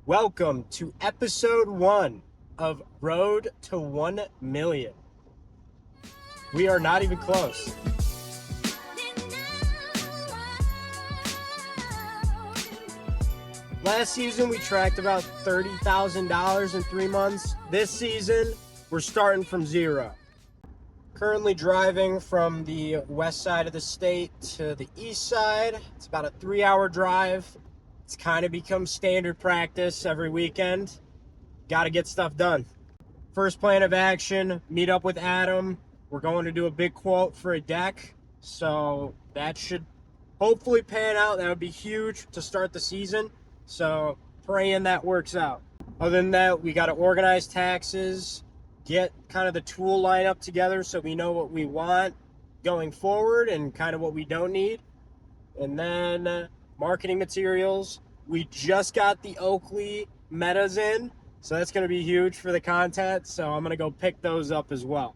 Welcome to episode 1 of Road to 1 Million. We are not even close. Last season, we tracked about $30,000 in 3 months. This season, we're starting from zero. Currently driving from the west side of the state to the east side. It's about a 3-hour drive. It's kind of become standard practice every weekend. Got to get stuff done. First plan of action, meet up with Adam. We're going to do a big quote for a deck. So that should hopefully pan out. That would be huge to start the season. So praying that works out. Other than that, we got to organize taxes, get kind of the tool lineup together so we know what we want going forward and kind of what we don't need. And then marketing materials. We just got the Oakley metas in, so that's going to be huge for the content. So I'm going to go pick those up as well.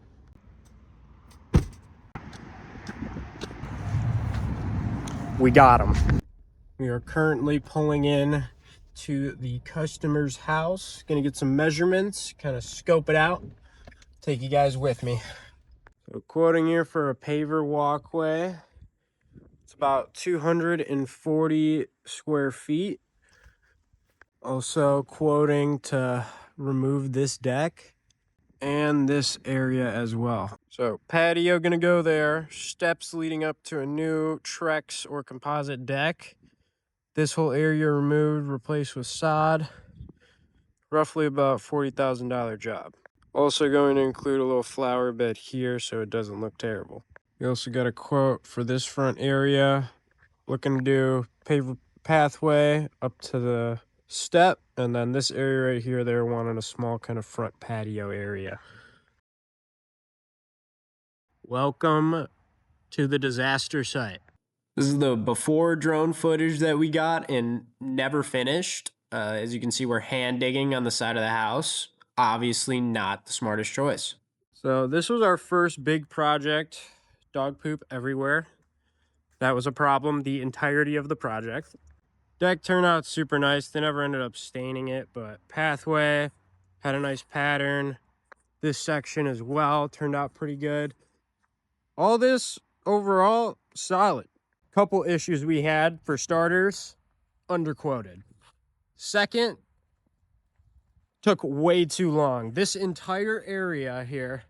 We got them. We are currently pulling in to the customer's house. Going to get some measurements, kind of scope it out. Take you guys with me. So quoting here for a paver walkway. It's about 240 square feet. Also quoting to remove this deck and this area as well. So patio gonna go there. Steps leading up to a new Trex or composite deck. This whole area removed, replaced with sod. Roughly about $40,000 job. Also going to include a little flower bed here so it doesn't look terrible. We also got a quote for this front area. Looking to do paved pathway up to the step, and then this area right here, they're wanting a small kind of front patio area. Welcome to the disaster site. This is the before drone footage that we got and never finished. As you can see, we're hand digging on the side of the house. Obviously not the smartest choice. So this was our first big project. Dog poop everywhere. That was a problem the entirety of the project. Deck turned out super nice. They never ended up staining it, but pathway had a nice pattern. This section as well turned out pretty good. All this overall solid. Couple issues we had. For starters, underquoted. Second, took way too long. This entire area here,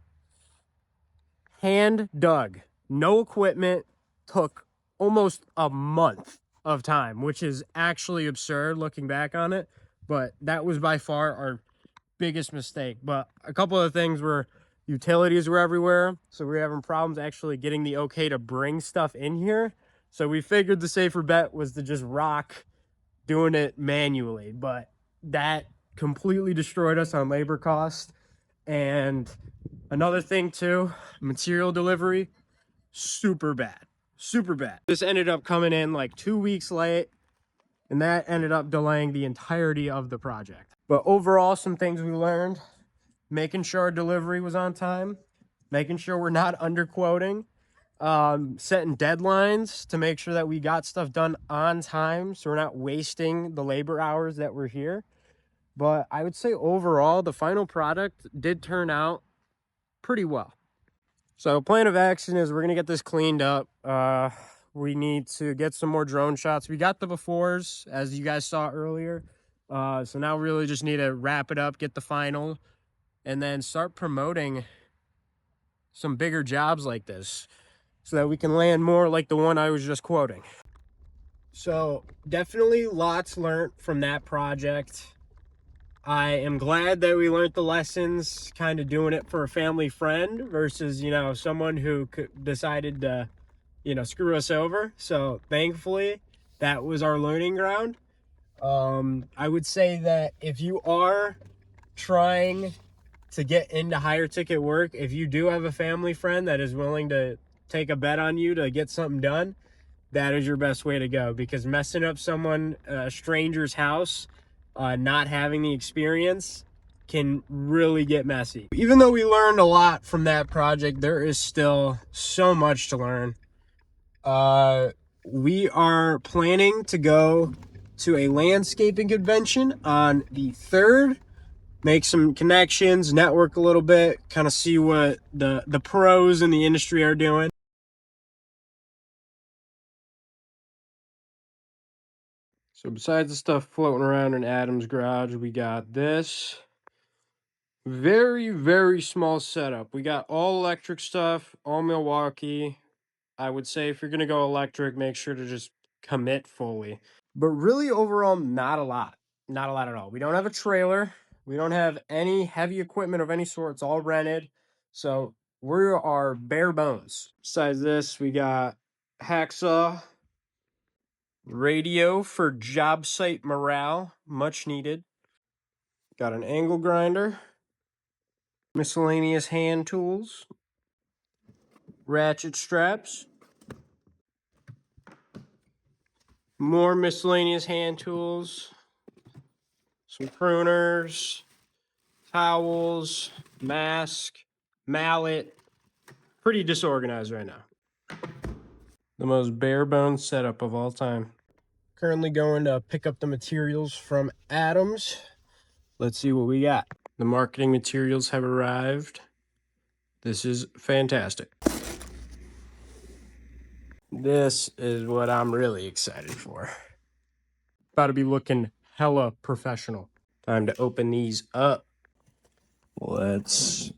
hand dug, no equipment, took almost a month of time, which is actually absurd looking back on it, but that was by far our biggest mistake. But a couple of things were utilities were everywhere, so we were having problems actually getting the okay to bring stuff in here. So we figured the safer bet was to just rock doing it manually, but that completely destroyed us on labor cost. And another thing too, material delivery, super bad. Super bad. This ended up coming in like 2 weeks late, and that ended up delaying the entirety of the project. But overall, some things we learned: making sure our delivery was on time, making sure we're not underquoting, setting deadlines to make sure that we got stuff done on time so we're not wasting the labor hours that we're here. But I would say overall, the final product did turn out pretty well. So plan of action is we're going to get this cleaned up. We need to get some more drone shots. We got the befores, as you guys saw earlier. So now we really just need to wrap it up, get the final, and then start promoting some bigger jobs like this so that we can land more like the one I was just quoting. So definitely lots learned from that project. I am glad that we learned the lessons, kind of doing it for a family friend versus, someone who decided to, screw us over. So thankfully, that was our learning ground. I would say that if you are trying to get into higher ticket work, if you do have a family friend that is willing to take a bet on you to get something done, that is your best way to go, because messing up a stranger's house, not having the experience, can really get messy. Even though we learned a lot from that project, there is still so much to learn. We are planning to go to a landscaping convention on the 3rd. Make some connections, network a little bit, kind of see what the pros in the industry are doing. So besides the stuff floating around in Adam's garage, we got this very, very small setup. We got all electric stuff, all Milwaukee. I would say if you're going to go electric, make sure to just commit fully. But really, overall, not a lot. Not a lot at all. We don't have a trailer. We don't have any heavy equipment of any sort. It's all rented. So we are bare bones. Besides this, we got hacksaw, radio for job site morale, much needed. Got an angle grinder, miscellaneous hand tools, ratchet straps, more miscellaneous hand tools, some pruners, towels, mask, mallet. Pretty disorganized right now. The most bare bones setup of all time. Currently going to pick up the materials from Adams. Let's see what we got. The marketing materials have arrived. This is fantastic. This is what I'm really excited for. About to be looking hella professional. Time to open these up. Let's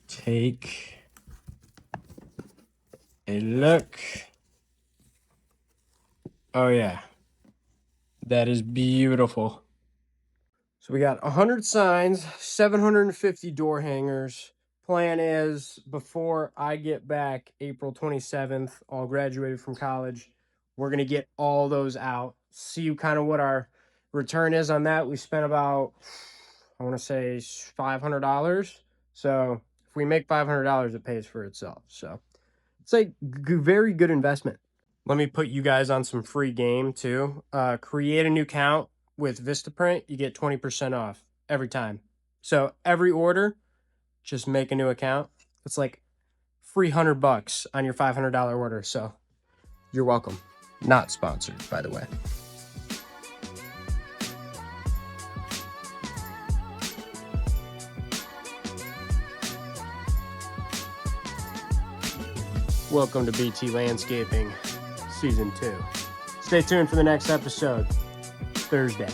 take a look. Oh yeah, that is beautiful. So we got 100 signs, 750 door hangers. Plan is before I get back April 27th, all graduated from college, we're going to get all those out. See kind of what our return is on that. We spent about, I want to say $500. So if we make $500, it pays for itself. So it's a very good investment. Let me put you guys on some free game too. Create a new account with Vistaprint. You get 20% off every time. So every order, just make a new account. It's like free $100 on your $500 order. So you're welcome. Not sponsored, by the way. Welcome to BT Landscaping Season 2. Stay tuned for the next episode, Thursday.